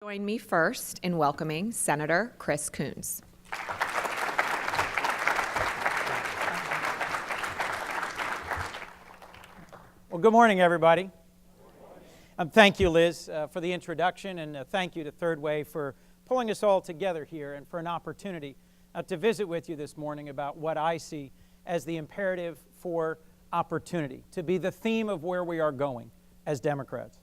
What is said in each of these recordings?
Join me first in welcoming Senator Chris Coons. Well, good morning, everybody. Thank you, Liz, for the introduction, and thank you to Third Way for pulling us all together here and for an opportunity to visit with you this morning about what I see as the imperative for opportunity, to be the theme of where we are going as Democrats.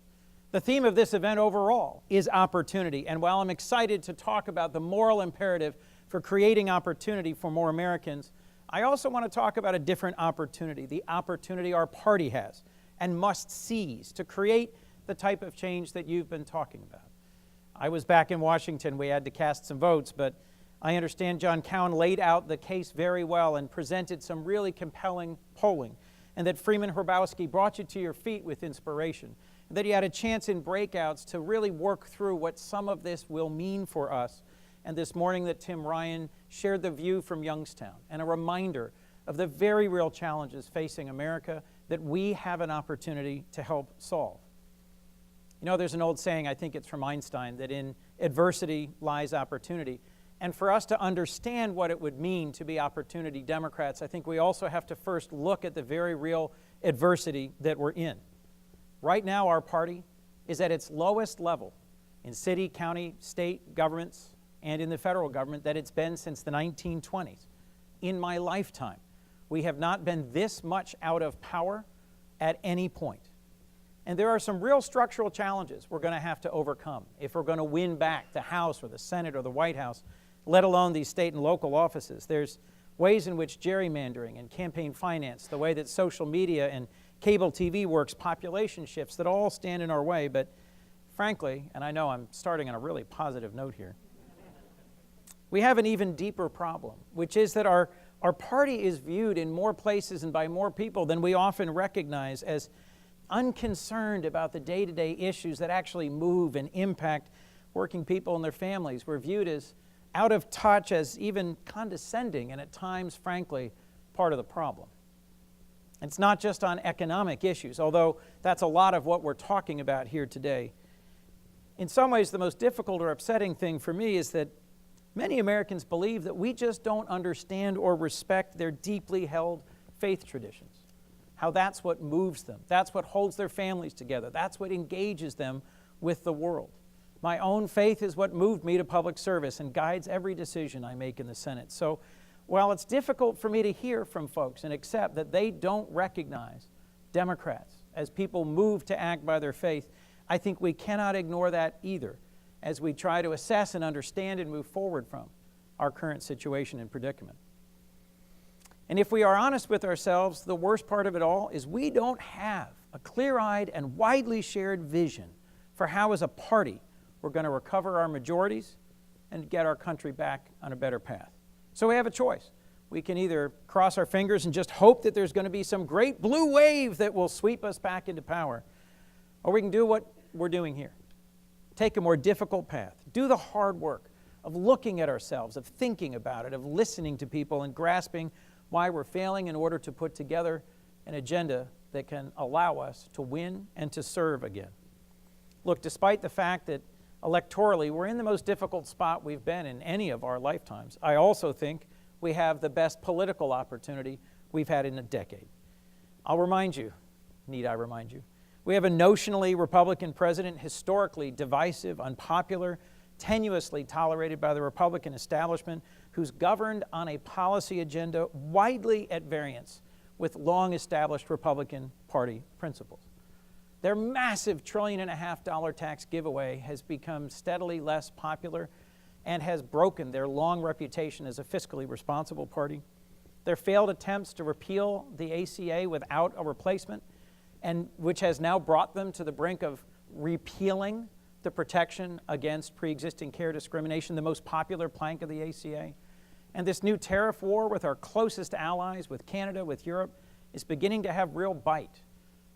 The theme of this event overall is opportunity, and while I'm excited to talk about the moral imperative for creating opportunity for more Americans, I also want to talk about a different opportunity, the opportunity our party has and must seize to create the type of change that you've been talking about. I was back in Washington. We had to cast some votes, but I understand John Cowan laid out the case very well and presented some really compelling polling, and that Freeman Hrabowski brought you to your feet with inspiration, and that he had a chance in breakouts to really work through what some of this will mean for us. And this morning that Tim Ryan shared the view from Youngstown and a reminder of the very real challenges facing America that we have an opportunity to help solve. You know, there's an old saying, I think it's from Einstein, that in adversity lies opportunity. And for us to understand what it would mean to be opportunity Democrats, I think we also have to first look at the very real adversity that we're in. Right now, our party is at its lowest level in city, county, state governments, and in the federal government that it's been since the 1920s. In my lifetime, we have not been this much out of power at any point. And there are some real structural challenges we're going to have to overcome if we're going to win back the House or the Senate or the White House, let alone these state and local offices. There's ways in which gerrymandering and campaign finance, the way that social media and cable TV works, population shifts that all stand in our way. But frankly, and I know I'm starting on a really positive note here, we have an even deeper problem, which is that our party is viewed in more places and by more people than we often recognize as unconcerned about the day-to-day issues that actually move and impact working people and their families. We're viewed as out of touch, as even condescending, and at times, frankly, part of the problem. It's not just on economic issues, although that's a lot of what we're talking about here today. In some ways, the most difficult or upsetting thing for me is that many Americans believe that we just don't understand or respect their deeply held faith traditions, how that's what moves them, that's what holds their families together, that's what engages them with the world. My own faith is what moved me to public service and guides every decision I make in the Senate. So while it's difficult for me to hear from folks and accept that they don't recognize Democrats as people moved to act by their faith, I think we cannot ignore that either as we try to assess and understand and move forward from our current situation and predicament. And if we are honest with ourselves, the worst part of it all is we don't have a clear-eyed and widely shared vision for how as a party we're going to recover our majorities and get our country back on a better path. So we have a choice. We can either cross our fingers and just hope that there's going to be some great blue wave that will sweep us back into power, or we can do what we're doing here. Take a more difficult path. Do the hard work of looking at ourselves, of thinking about it, of listening to people and grasping why we're failing in order to put together an agenda that can allow us to win and to serve again. Look, despite the fact that electorally we're in the most difficult spot we've been in any of our lifetimes, I also think we have the best political opportunity we've had in a decade. I'll remind you, need I remind you, we have a notionally Republican president, historically divisive, unpopular, tenuously tolerated by the Republican establishment, who's governed on a policy agenda widely at variance with long-established Republican Party principles. Their massive $1.5 trillion tax giveaway has become steadily less popular and has broken their long reputation as a fiscally responsible party. Their failed attempts to repeal the ACA without a replacement, and which has now brought them to the brink of repealing the protection against pre-existing care discrimination, the most popular plank of the ACA. And this new tariff war with our closest allies, with Canada, with Europe, is beginning to have real bite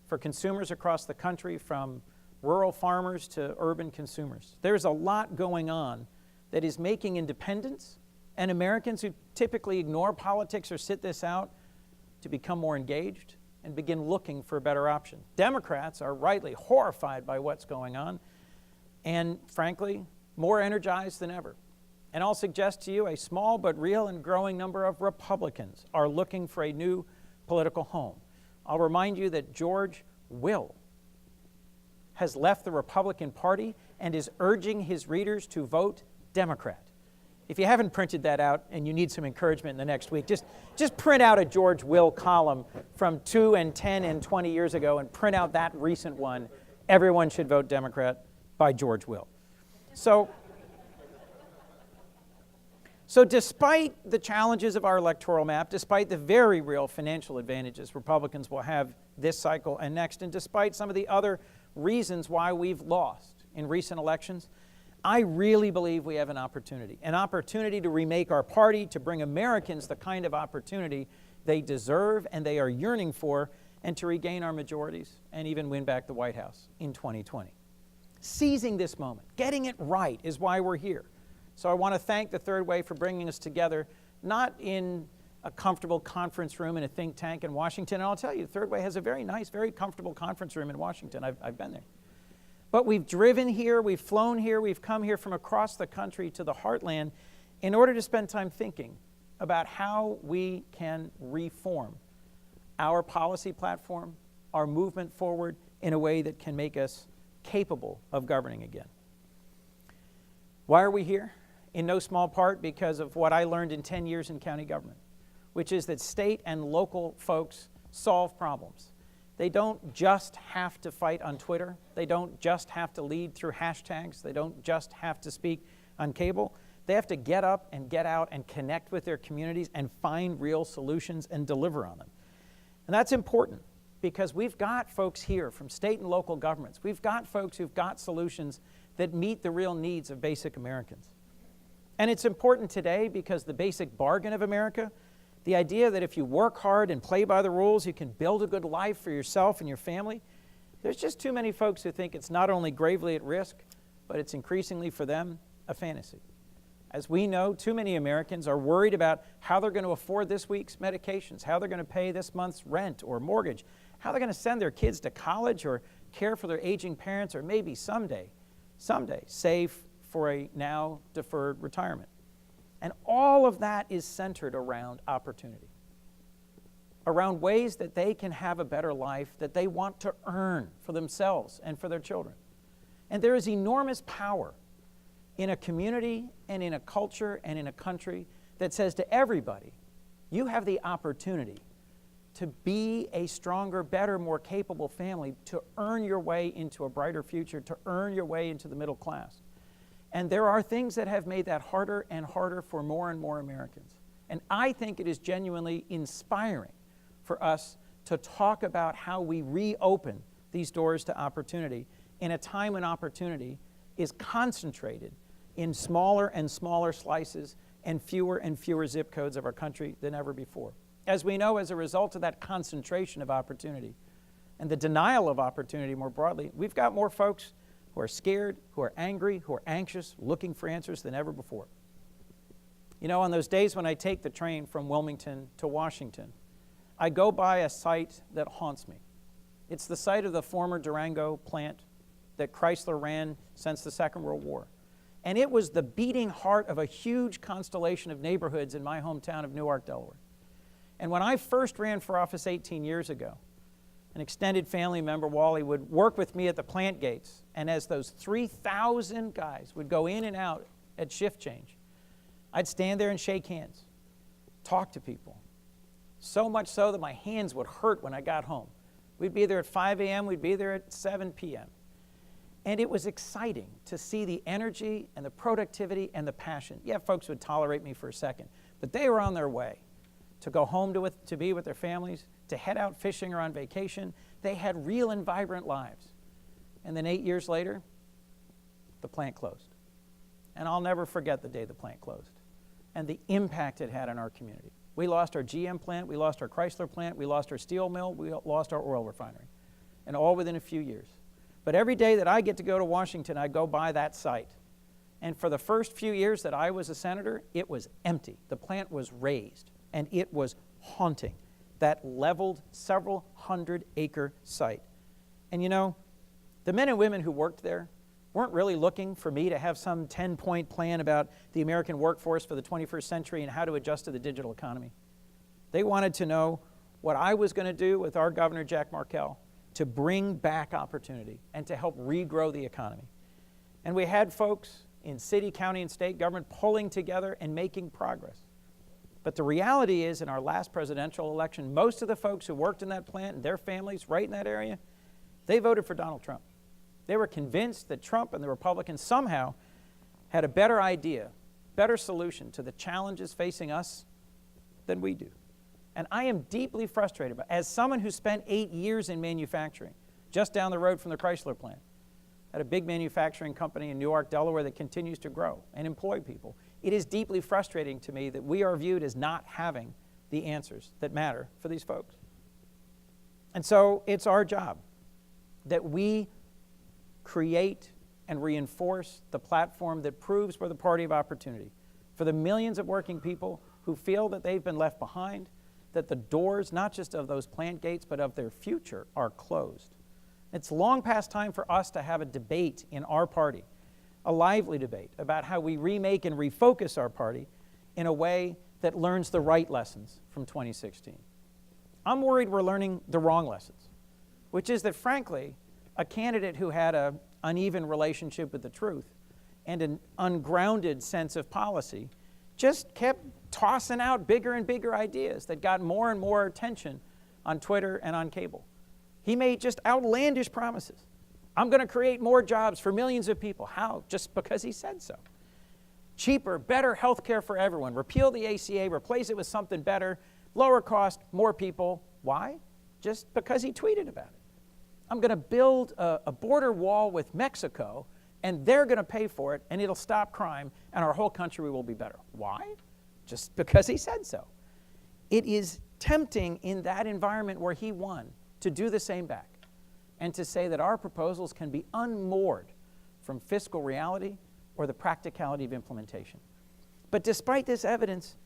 for consumers across the country, from rural farmers to urban consumers. There's a lot going on that is making independents and Americans who typically ignore politics or sit this out to become more engaged and begin looking for a better option. Democrats are rightly horrified by what's going on, and frankly, more energized than ever. And I'll suggest to you a small but real and growing number of Republicans are looking for a new political home. I'll remind you that George Will has left the Republican Party and is urging his readers to vote Democrat. If you haven't printed that out and you need some encouragement in the next week, just print out a George Will column from 2 and 10 and 20 years ago and print out that recent one, Everyone Should Vote Democrat by George Will. So despite the challenges of our electoral map, despite the very real financial advantages Republicans will have this cycle and next, and despite some of the other reasons why we've lost in recent elections, I really believe we have an opportunity to remake our party, to bring Americans the kind of opportunity they deserve and they are yearning for, and to regain our majorities and even win back the White House in 2020. Seizing this moment, getting it right is why we're here. So I want to thank the Third Way for bringing us together, not in a comfortable conference room in a think tank in Washington. And I'll tell you, the Third Way has a very nice, very comfortable conference room in Washington. I've been there. But we've driven here, we've flown here, we've come here from across the country to the heartland in order to spend time thinking about how we can reform our policy platform, our movement forward in a way that can make us capable of governing again. Why are we here? In no small part because of what I learned in 10 years in county government, which is that state and local folks solve problems. They don't just have to fight on Twitter. They don't just have to lead through hashtags. They don't just have to speak on cable. They have to get up and get out and connect with their communities and find real solutions and deliver on them. And that's important because we've got folks here from state and local governments. We've got folks who've got solutions that meet the real needs of basic Americans. And it's important today because the basic bargain of America, the idea that if you work hard and play by the rules, you can build a good life for yourself and your family, there's just too many folks who think it's not only gravely at risk, but it's increasingly for them a fantasy. As we know, too many Americans are worried about how they're going to afford this week's medications, how they're going to pay this month's rent or mortgage, how they're going to send their kids to college or care for their aging parents, or maybe someday, save for a now deferred retirement. And all of that is centered around opportunity, around ways that they can have a better life that they want to earn for themselves and for their children. And there is enormous power in a community and in a culture and in a country that says to everybody, you have the opportunity to be a stronger, better, more capable family, to earn your way into a brighter future, to earn your way into the middle class. And there are things that have made that harder and harder for more and more Americans. And I think it is genuinely inspiring for us to talk about how we reopen these doors to opportunity in a time when opportunity is concentrated in smaller and smaller slices and fewer zip codes of our country than ever before. As we know, as a result of that concentration of opportunity and the denial of opportunity more broadly, we've got more folks who are scared, who are angry, who are anxious, looking for answers than ever before. You know, on those days when I take the train from Wilmington to Washington, I go by a site that haunts me. It's the site of the former Durango plant that Chrysler ran since the Second World War. And it was the beating heart of a huge constellation of neighborhoods in my hometown of Newark, Delaware. And when I first ran for office 18 years ago, an extended family member, Wally, would work with me at the plant gates. And as those 3,000 guys would go in and out at shift change, I'd stand there and shake hands, talk to people. So much so that my hands would hurt when I got home. We'd be there at 5 a.m., we'd be there at 7 p.m. And it was exciting to see the energy and the productivity and the passion. Yeah, folks would tolerate me for a second, but they were on their way to go home to be with their families, to head out fishing or on vacation. They had real and vibrant lives. And then 8 years later, the plant closed. And I'll never forget the day the plant closed and the impact it had on our community. We lost our GM plant, we lost our Chrysler plant, we lost our steel mill, we lost our oil refinery, and all within a few years. But every day that I get to go to Washington, I go by that site. And for the first few years that I was a senator, it was empty. The plant was razed, and it was haunting, that leveled several hundred-acre site. And you know, the men and women who worked there weren't really looking for me to have some 10-point plan about the American workforce for the 21st century and how to adjust to the digital economy. They wanted to know what I was going to do with our governor, Jack Markell, to bring back opportunity and to help regrow the economy. And we had folks in city, county, and state government pulling together and making progress. But the reality is, in our last presidential election, most of the folks who worked in that plant and their families right in that area, they voted for Donald Trump. They were convinced that Trump and the Republicans somehow had a better idea, better solution to the challenges facing us than we do. And I am deeply frustrated by, as someone who spent 8 years in manufacturing, just down the road from the Chrysler plant, at a big manufacturing company in Newark, Delaware that continues to grow and employ people. It is deeply frustrating to me that we are viewed as not having the answers that matter for these folks. And so it's our job that we create and reinforce the platform that proves we're the party of opportunity for the millions of working people who feel that they've been left behind, that the doors, not just of those plant gates, but of their future, are closed. It's long past time for us to have a debate in our party, a lively debate about how we remake and refocus our party in a way that learns the right lessons from 2016. I'm worried we're learning the wrong lessons, which is that, frankly, a candidate who had an uneven relationship with the truth and an ungrounded sense of policy just kept tossing out bigger and bigger ideas that got more and more attention on Twitter and on cable. He made just outlandish promises. I'm going to create more jobs for millions of people. How? Just because he said so. Cheaper, better health care for everyone. Repeal the ACA, replace it with something better, lower cost, more people. Why? Just because he tweeted about it. I'm going to build a border wall with Mexico, and they're going to pay for it, and it'll stop crime, and our whole country will be better. Why? Just because he said so. It is tempting in that environment where he won to do the same back and to say that our proposals can be unmoored from fiscal reality or the practicality of implementation. But despite this evidence,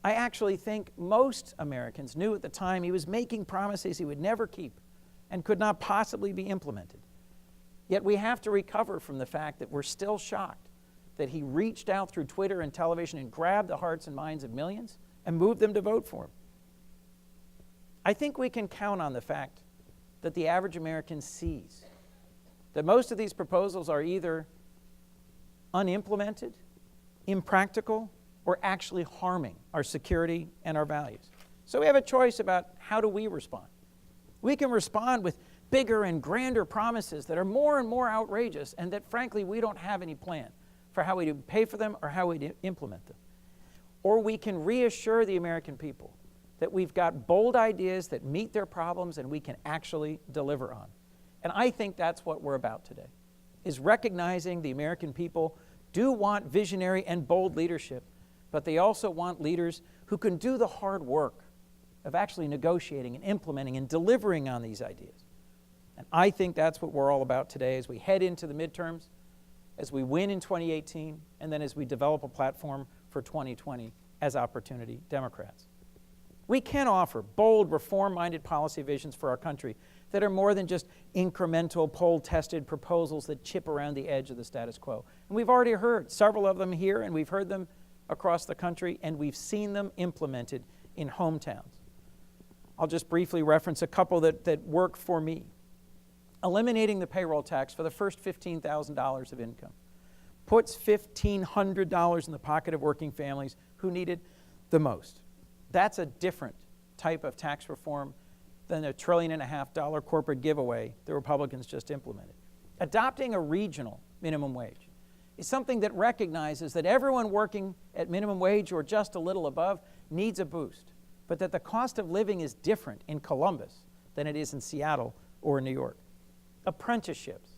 I actually think most Americans knew at the time he was making promises he would never keep and could not possibly be implemented. Yet we have to recover from the fact that we're still shocked that he reached out through Twitter and television and grabbed the hearts and minds of millions and moved them to vote for him. I think we can count on the fact that the average American sees that most of these proposals are either unimplemented, impractical, or actually harming our security and our values. So we have a choice about how do we respond. We can respond with bigger and grander promises that are more and more outrageous and that, frankly, we don't have any plan for how we pay for them or how we implement them. Or we can reassure the American people that we've got bold ideas that meet their problems and we can actually deliver on. And I think that's what we're about today, is recognizing the American people do want visionary and bold leadership, but they also want leaders who can do the hard work of actually negotiating and implementing and delivering on these ideas. And I think that's what we're all about today as we head into the midterms, as we win in 2018, and then as we develop a platform for 2020 as Opportunity Democrats. We can offer bold, reform-minded policy visions for our country that are more than just incremental, poll-tested proposals that chip around the edge of the status quo. And we've already heard several of them here, and we've heard them across the country, and we've seen them implemented in hometowns. I'll just briefly reference a couple that work for me. Eliminating the payroll tax for the first $15,000 of income puts $1,500 in the pocket of working families who need it the most. That's a different type of tax reform than the $1.5 trillion corporate giveaway the Republicans just implemented. Adopting a regional minimum wage is something that recognizes that everyone working at minimum wage or just a little above needs a boost, but that the cost of living is different in Columbus than it is in Seattle or New York. Apprenticeships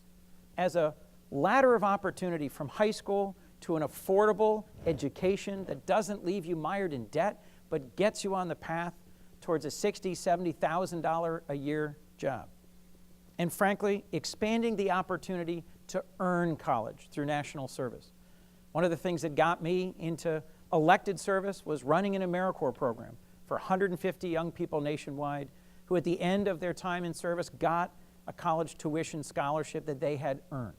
as a ladder of opportunity from high school to an affordable education that doesn't leave you mired in debt, but gets you on the path towards a $60,000, $70,000 a year job. And frankly, expanding the opportunity to earn college through national service. One of the things that got me into elected service was running an AmeriCorps program for 150 young people nationwide who at the end of their time in service got a college tuition scholarship that they had earned.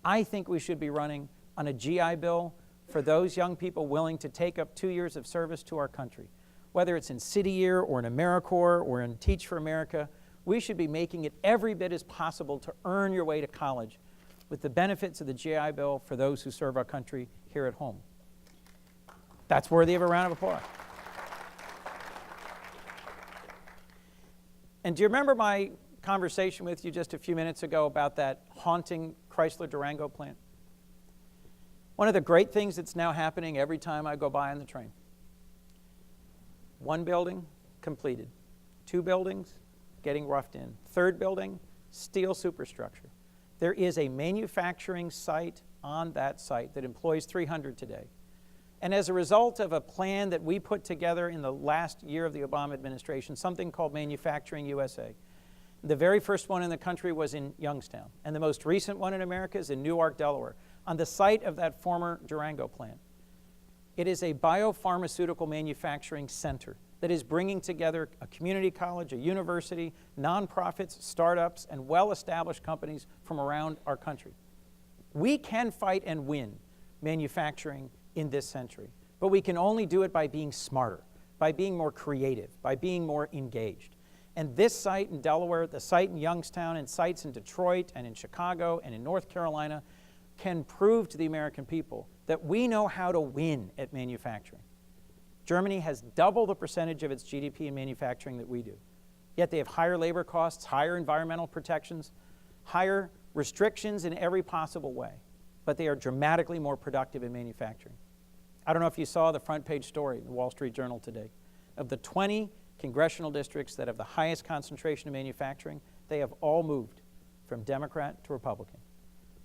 I think we should be running on a GI Bill for those young people willing to take up 2 years of service to our country. Whether it's in City Year or in AmeriCorps or in Teach for America, we should be making it every bit as possible to earn your way to college with the benefits of the GI Bill for those who serve our country here at home. That's worthy of a round of applause. And do you remember my conversation with you just a few minutes ago about that haunting Chrysler Durango plant? One of the great things that's now happening every time I go by on the train. 1 building, completed. 2 buildings, getting roughed in. 3rd building, steel superstructure. There is a manufacturing site on that site that employs 300 today. And as a result of a plan that we put together in the last year of the Obama administration, something called Manufacturing USA. The very first one in the country was in Youngstown, and the most recent one in America is in Newark, Delaware, on the site of that former Durango plant. It is a biopharmaceutical manufacturing center that is bringing together a community college, a university, nonprofits, startups, and well-established companies from around our country. We can fight and win manufacturing in this century, but we can only do it by being smarter, by being more creative, by being more engaged. And this site in Delaware, the site in Youngstown, and sites in Detroit and in Chicago and in North Carolina can prove to the American people that we know how to win at manufacturing. Germany has double the percentage of its GDP in manufacturing that we do. Yet they have higher labor costs, higher environmental protections, higher restrictions in every possible way. But they are dramatically more productive in manufacturing. I don't know if you saw the front page story in the Wall Street Journal today. Of the 20 congressional districts that have the highest concentration of manufacturing, they have all moved from Democrat to Republican.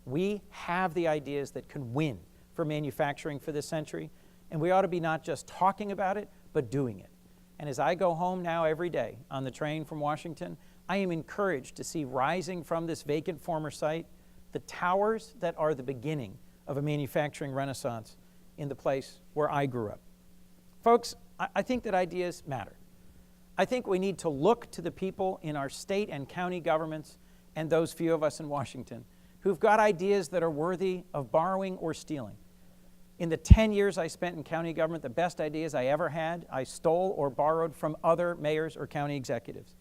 We have the ideas that can win for manufacturing for this century, and we ought to be not just talking about it, but doing it. And as I go home now every day on the train from Washington, I am encouraged to see rising from this vacant former site the towers that are the beginning of a manufacturing renaissance in the place where I grew up. Folks, I think that ideas matter. I think we need to look to the people in our state and county governments and those few of us in Washington who've got ideas that are worthy of borrowing or stealing. In the 10 years I spent in county government, the best ideas I ever had, I stole or borrowed from other mayors or county executives.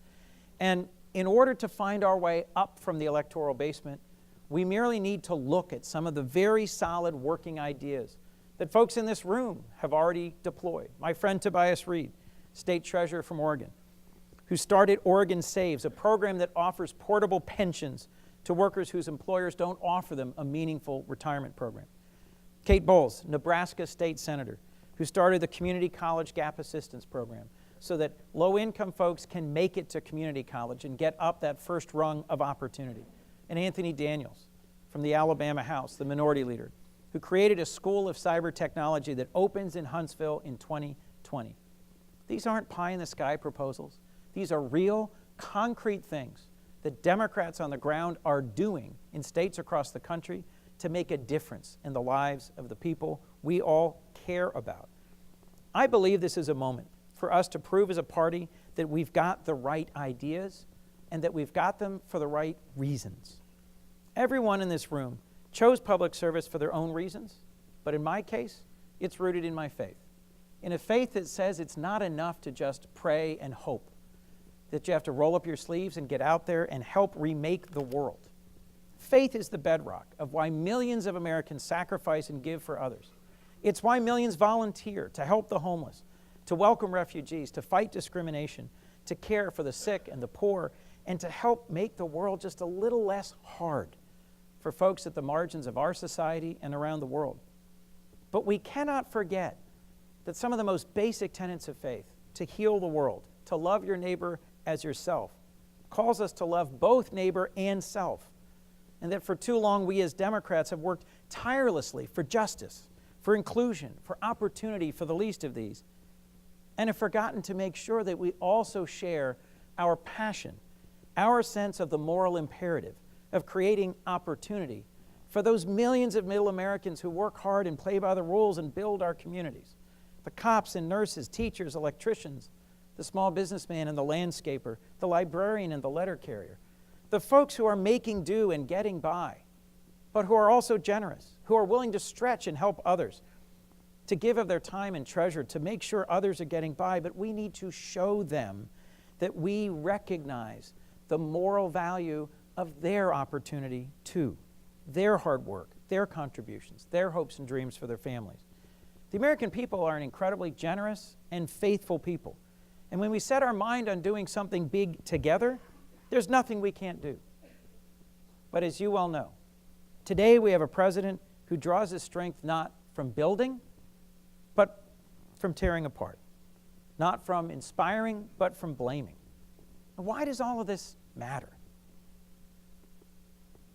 And in order to find our way up from the electoral basement, we merely need to look at some of the very solid working ideas that folks in this room have already deployed. My friend Tobias Reed, state treasurer from Oregon, who started Oregon Saves, a program that offers portable pensions to workers whose employers don't offer them a meaningful retirement program. Kate Bowles, Nebraska state senator, who started the Community College Gap Assistance Program so that low-income folks can make it to community college and get up that first rung of opportunity. And Anthony Daniels from the Alabama House, the minority leader, who created a school of cyber technology that opens in Huntsville in 2020. These aren't pie-in-the-sky proposals. These are real, concrete things that Democrats on the ground are doing in states across the country to make a difference in the lives of the people we all care about. I believe this is a moment for us to prove as a party that we've got the right ideas and that we've got them for the right reasons. Everyone in this room chose public service for their own reasons, but in my case, it's rooted in my faith. In a faith that says it's not enough to just pray and hope, that you have to roll up your sleeves and get out there and help remake the world. Faith is the bedrock of why millions of Americans sacrifice and give for others. It's why millions volunteer to help the homeless, to welcome refugees, to fight discrimination, to care for the sick and the poor, and to help make the world just a little less hard for folks at the margins of our society and around the world. But we cannot forget that some of the most basic tenets of faith, to heal the world, to love your neighbor as yourself, calls us to love both neighbor and self. And that for too long we as Democrats have worked tirelessly for justice, for inclusion, for opportunity for the least of these, and have forgotten to make sure that we also share our passion, our sense of the moral imperative of creating opportunity for those millions of middle Americans who work hard and play by the rules and build our communities. The cops and nurses, teachers, electricians, the small businessman and the landscaper, the librarian and the letter carrier, the folks who are making do and getting by, but who are also generous, who are willing to stretch and help others, to give of their time and treasure to make sure others are getting by. But we need to show them that we recognize the moral value of their opportunity too, their hard work, their contributions, their hopes and dreams for their families. The American people are an incredibly generous and faithful people. And when we set our mind on doing something big together, there's nothing we can't do. But as you well know, today we have a president who draws his strength not from building, but from tearing apart. Not from inspiring, but from blaming. And why does all of this matter?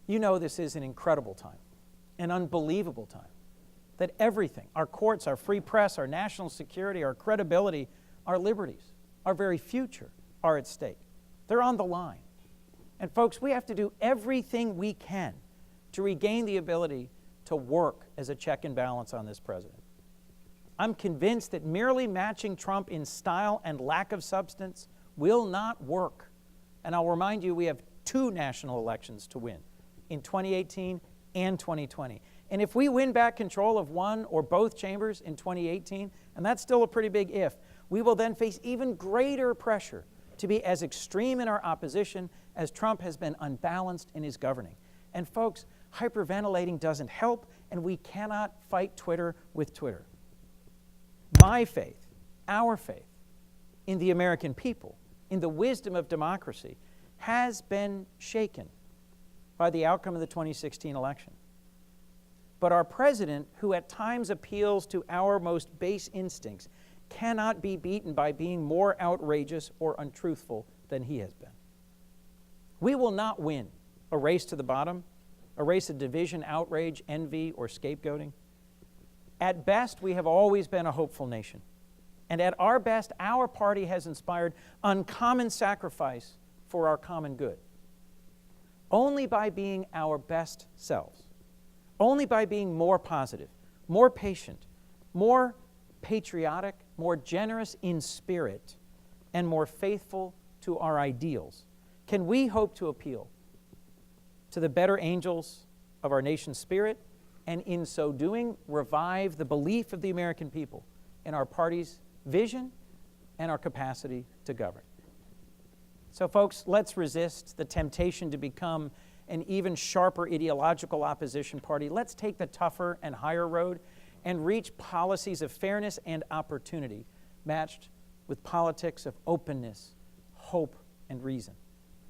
You know this is an incredible time, an unbelievable time, that everything, our courts, our free press, our national security, our credibility, our liberties, our very future are at stake. They're on the line. And folks, we have to do everything we can to regain the ability to work as a check and balance on this president. I'm convinced that merely matching Trump in style and lack of substance will not work. And I'll remind you, we have 2 national elections to win, in 2018 and 2020. And if we win back control of one or both chambers in 2018, and that's still a pretty big if, we will then face even greater pressure to be as extreme in our opposition as Trump has been unbalanced in his governing. And folks, hyperventilating doesn't help, and we cannot fight Twitter with Twitter. My faith, our faith, in the American people, in the wisdom of democracy, has been shaken by the outcome of the 2016 election. But our president, who at times appeals to our most base instincts, cannot be beaten by being more outrageous or untruthful than he has been. We will not win a race to the bottom, a race of division, outrage, envy, or scapegoating. At best, we have always been a hopeful nation. And at our best, our party has inspired uncommon sacrifice for our common good. Only by being our best selves, only by being more positive, more patient, more patriotic, more generous in spirit, and more faithful to our ideals, can we hope to appeal to the better angels of our nation's spirit, and in so doing, revive the belief of the American people in our party's vision and our capacity to govern. So folks, let's resist the temptation to become an even sharper ideological opposition party. Let's take the tougher and higher road and reach policies of fairness and opportunity matched with politics of openness, hope, and reason.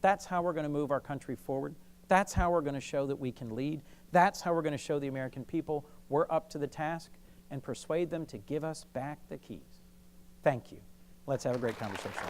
That's how we're going to move our country forward. That's how we're going to show that we can lead. That's how we're going to show the American people we're up to the task and persuade them to give us back the keys. Thank you. Let's have a great conversation.